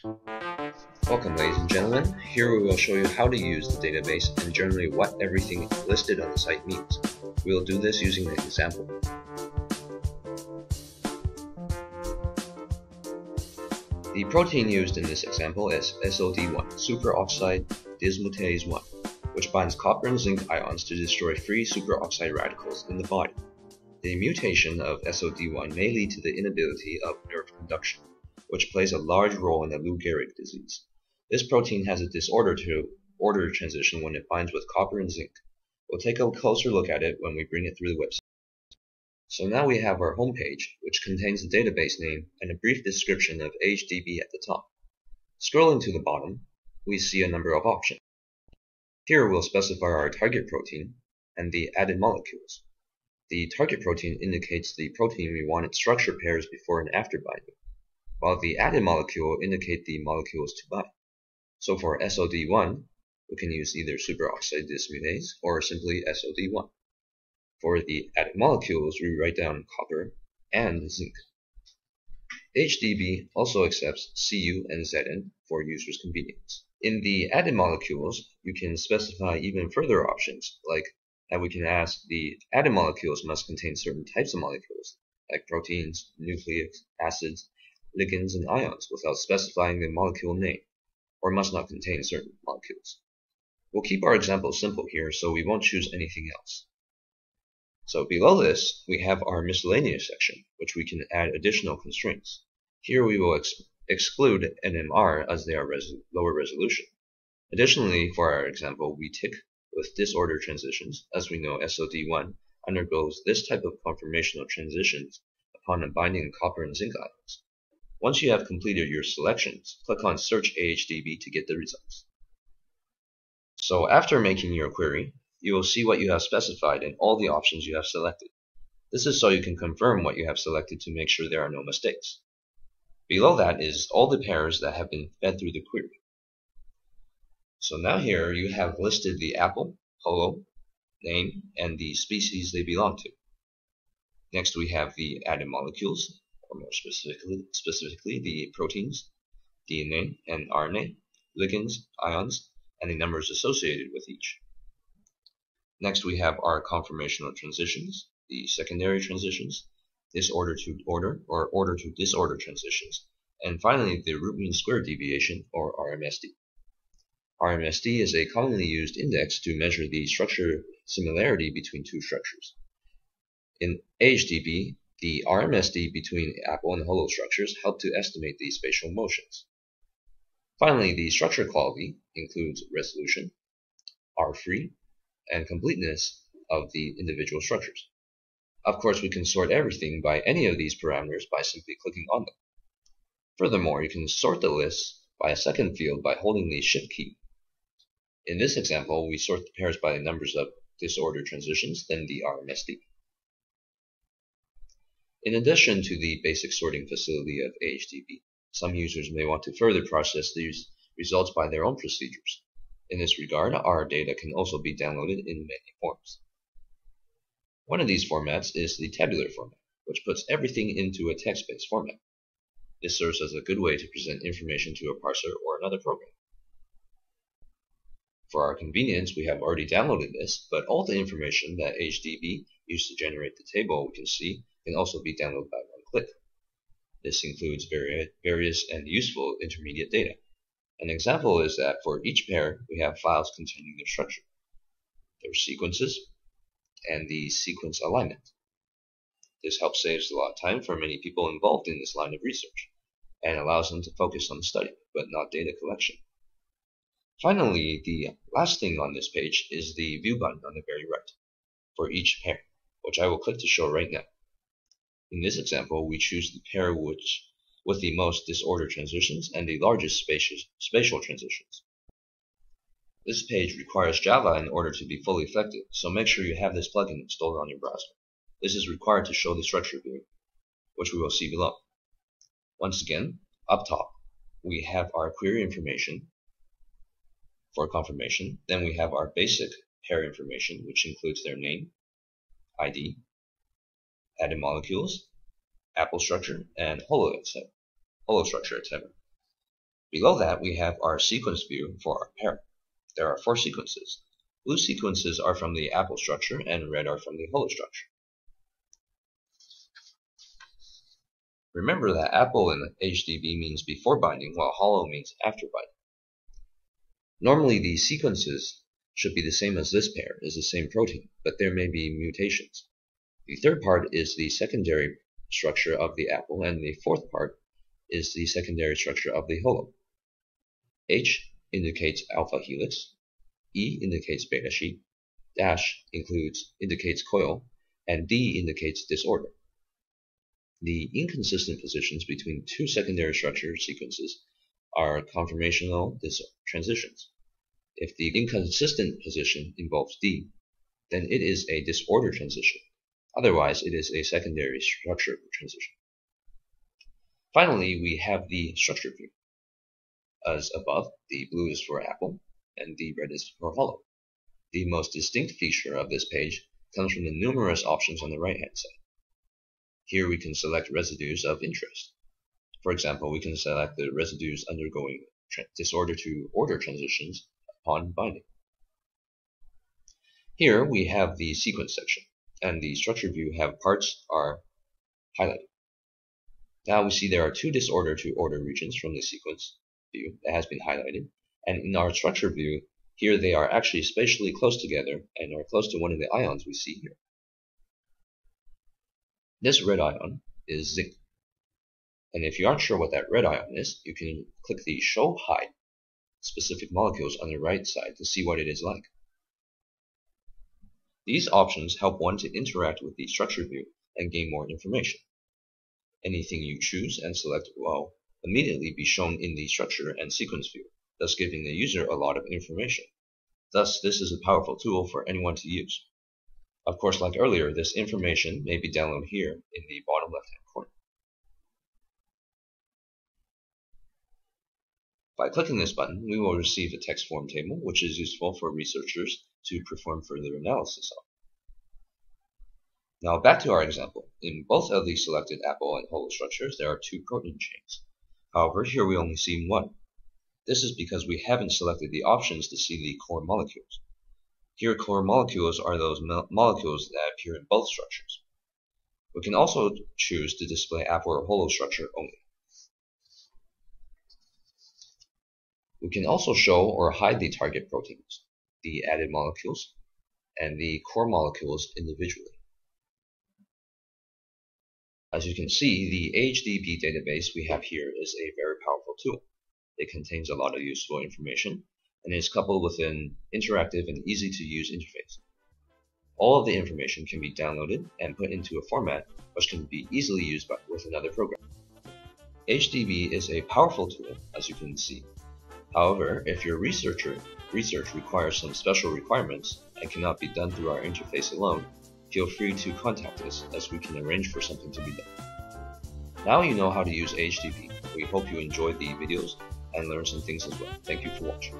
Welcome, ladies and gentlemen. Here we will show you how to use the database and generally what everything listed on the site means. We will do this using an example. The protein used in this example is SOD1, superoxide dismutase 1, which binds copper and zinc ions to destroy free superoxide radicals in the body. The mutation of SOD1 may lead to the inability of nerve conduction, which plays a large role in the Lou Gehrig disease. This protein has a disorder to order transition when it binds with copper and zinc. We'll take a closer look at it when we bring it through the website. So now we have our home page, which contains the database name and a brief description of AHDB at the top. Scrolling to the bottom, we see a number of options. Here we'll specify our target protein and the added molecules. The target protein indicates the protein we want its structure pairs before and after binding, while the added molecule indicate the molecules to bind. So for SOD1, we can use either superoxide dismutase or simply SOD1. For the added molecules, we write down copper and zinc. HDB also accepts Cu and Zn for users' convenience. In the added molecules, you can specify even further options, like that we can ask the added molecules must contain certain types of molecules, like proteins, nucleic acids, ligands, and ions, without specifying the molecule name, or must not contain certain molecules. We'll keep our example simple here, so we won't choose anything else. So below this, we have our miscellaneous section, which we can add additional constraints. Here we will exclude NMR as they are lower resolution. Additionally, for our example, we tick with disorder transitions, as we know SOD1 undergoes this type of conformational transitions upon binding copper and zinc ions. Once you have completed your selections, click on Search AHDB to get the results. So after making your query, you will see what you have specified and all the options you have selected. This is so you can confirm what you have selected to make sure there are no mistakes. Below that is all the pairs that have been fed through the query. So now here you have listed the apple, holo, name, and the species they belong to. Next we have the added molecules, or more specifically the proteins, DNA and RNA, ligands, ions, and the numbers associated with each. Next we have our conformational transitions, the secondary transitions, disorder to order or order to disorder transitions, and finally the root mean square deviation or RMSD. RMSD is a commonly used index to measure the structure similarity between two structures. In AHDB, the RMSD between apple and holo structures help to estimate the spatial motions. Finally, the structure quality includes resolution, R-free, and completeness of the individual structures. Of course, we can sort everything by any of these parameters by simply clicking on them. Furthermore, you can sort the list by a second field by holding the Shift key. In this example, we sort the pairs by the numbers of disorder transitions, then the RMSD. In addition to the basic sorting facility of AHDB, some users may want to further process these results by their own procedures. In this regard, our data can also be downloaded in many forms. One of these formats is the tabular format, which puts everything into a text-based format. This serves as a good way to present information to a parser or another program. For our convenience, we have already downloaded this, but all the information that AHDB used to generate the table we can see can also be downloaded by one click. This includes various and useful intermediate data. An example is that for each pair, we have files containing their structure, their sequences, and the sequence alignment. This helps save a lot of time for many people involved in this line of research, and allows them to focus on study, but not data collection. Finally, the last thing on this page is the View button on the very right, for each pair, which I will click to show right now. In this example, we choose the pair with the most disorder transitions and the largest spatial transitions. This page requires Java in order to be fully effective, so make sure you have this plugin installed on your browser. This is required to show the structure view, which we will see below. Once again, up top, we have our query information for confirmation. Then we have our basic pair information, which includes their name, ID, added molecules, apple structure, and holo structure, etc. Below that, we have our sequence view for our pair. There are 4 sequences. Blue sequences are from the apple structure, and red are from the holo structure. Remember that apple in HDB means before binding, while holo means after binding. Normally, the sequences should be the same as this pair, is the same protein, but there may be mutations. The third part is the secondary structure of the apple, and the fourth part is the secondary structure of the holo. H indicates alpha helix, E indicates beta sheet, dash indicates coil, and D indicates disorder. The inconsistent positions between 2 secondary structure sequences are conformational transitions. If the inconsistent position involves D, then it is a disorder transition. Otherwise, it is a secondary structure transition. Finally, we have the structure view. As above, the blue is for apple, and the red is for holo. The most distinct feature of this page comes from the numerous options on the right-hand side. Here we can select residues of interest. For example, we can select the residues undergoing disorder to order transitions upon binding. Here we have the sequence section, and the structure view parts are highlighted. Now we see there are 2 disorder to order regions from the sequence view that has been highlighted, and in our structure view, here they are actually spatially close together and are close to one of the ions we see here. This red ion is zinc. And if you aren't sure what that red ion is, you can click the Show Hide specific molecules on the right side to see what it is like. These options help one to interact with the structure view and gain more information. Anything you choose and select will immediately be shown in the structure and sequence view, thus giving the user a lot of information. Thus, this is a powerful tool for anyone to use. Of course, like earlier, this information may be downloaded here in the bottom left-hand corner. By clicking this button, we will receive a text form table, which is useful for researchers to perform further analysis on. Now back to our example. In both of the selected apple and holo structures, there are 2 protein chains. However, here we only see 1. This is because we haven't selected the options to see the core molecules. Here, core molecules are those molecules that appear in both structures. We can also choose to display apple or holo structure only. We can also show or hide the target proteins, the added molecules, and the core molecules individually. As you can see, the HDB database we have here is a very powerful tool. It contains a lot of useful information and is coupled with an interactive and easy-to-use interface. All of the information can be downloaded and put into a format which can be easily used with another program. HDB is a powerful tool, as you can see. However, if your research requires some special requirements and cannot be done through our interface alone, feel free to contact us as we can arrange for something to be done. Now you know how to use HDB. We hope you enjoyed the videos and learned some things as well. Thank you for watching.